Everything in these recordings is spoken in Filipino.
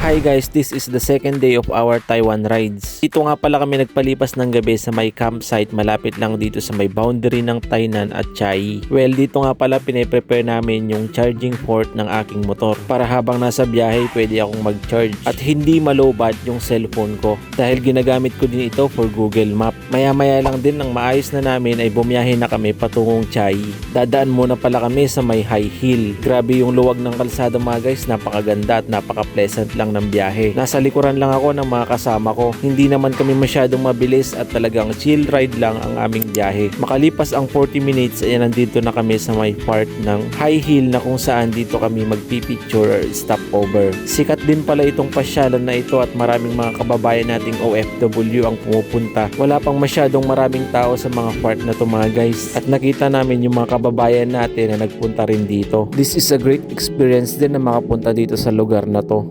Hi guys, this is the second day of our Taiwan rides. Dito nga pala kami nagpalipas ng gabi sa may campsite malapit lang dito sa may boundary ng Tainan at Chiayi. Well, dito nga pala pinaprepare namin yung charging port ng aking motor para habang nasa biyahe pwede akong mag-charge at hindi malowbat yung cellphone ko dahil ginagamit ko din ito for Google Map. Maya-maya lang din nang maayos na namin ay bumiyahe na kami patungong Chiayi. Dadaan muna pala kami sa may high hill. Grabe yung luwag ng kalsada mga guys, napakaganda at napaka-pleasant lang ng biyahe. Nasa likuran lang ako ng mga kasama ko. Hindi naman kami masyadong mabilis at talagang chill ride lang ang aming biyahe. Makalipas ang 40 minutes ay nandito na kami sa may part ng high hill na kung saan dito kami magpipicture or stopover. Sikat din pala itong pasyalan na ito at maraming mga kababayan nating OFW ang pumupunta. Wala pang masyadong maraming tao sa mga part na to mga guys at nakita namin yung mga kababayan natin na nagpunta rin dito. This is a great experience din na makapunta dito sa lugar na to.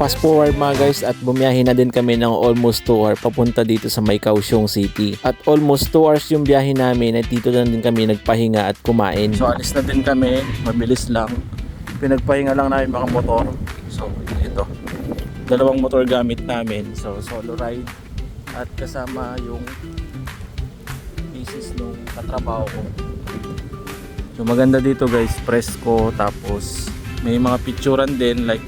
Fast forward mga guys at bumiyahe na din kami ng almost 2 hours papunta dito sa may Kaohsiung City. At almost 2 hours yung biyahe namin at dito na din kami nagpahinga at kumain. So alis na din kami, mabilis lang. Pinagpahinga lang namin mga motor. So ito, dalawang motor gamit namin. So solo ride at kasama yung misis nung katrabaho ko. So maganda dito guys, presko tapos may mga picturean din like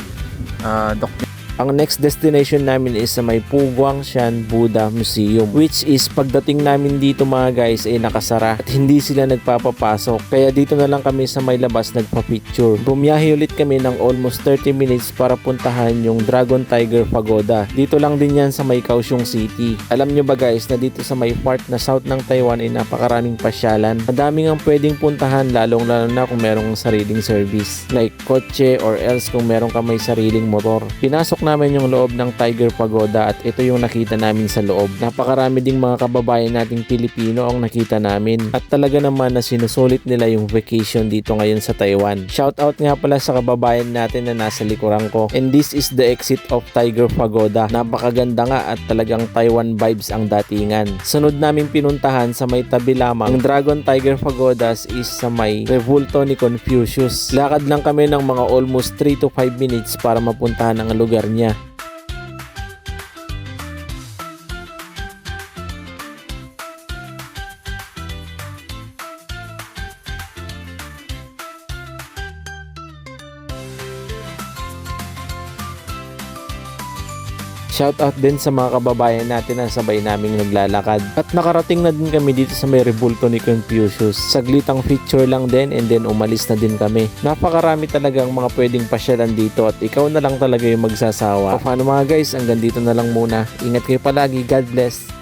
Ang next destination namin is sa may Puguangshan Buddha Museum, which is pagdating namin dito mga guys ay nakasara at hindi sila nagpapapasok, kaya dito na lang kami sa may labas nagpa-picture. Bumiyahe ulit kami ng almost 30 minutes para puntahan yung Dragon Tiger Pagoda. Dito lang din yan sa may Kaohsiung City. Alam nyo ba guys na dito sa may part na south ng Taiwan ay napakaraming pasyalan. Madaming ang pwedeng puntahan lalong lalo na kung merong sariling service like kotse or else kung meron ka may sariling motor. Pinasok namin yung loob ng Tiger Pagoda at ito yung nakita namin sa loob. Napakarami ding mga kababayan nating Pilipino ang nakita namin at talaga naman na sinusulit nila yung vacation dito ngayon sa Taiwan. Shoutout nga pala sa kababayan natin na nasa likuran ko. And this is the exit of Tiger Pagoda. Napakaganda nga at talagang Taiwan vibes ang datingan. Sunod naming pinuntahan sa may tabi lamang ang Dragon Tiger Pagodas is sa may Rebulto ni Confucius. Lakad lang kami ng mga almost 3 to 5 minutes para mapuntahan ang lugar niya. Shoutout din sa mga kababayan natin na sabay naming naglalakad. At nakarating na din kami dito sa may Rebulto ni Confucius. Saglitang picture lang din and then umalis na din kami. Napakarami talagang mga pwedeng pasyalan dito at ikaw na lang talaga yung magsasawa. O paano mga guys, hanggang dito na lang muna. Ingat kayo palagi. God bless.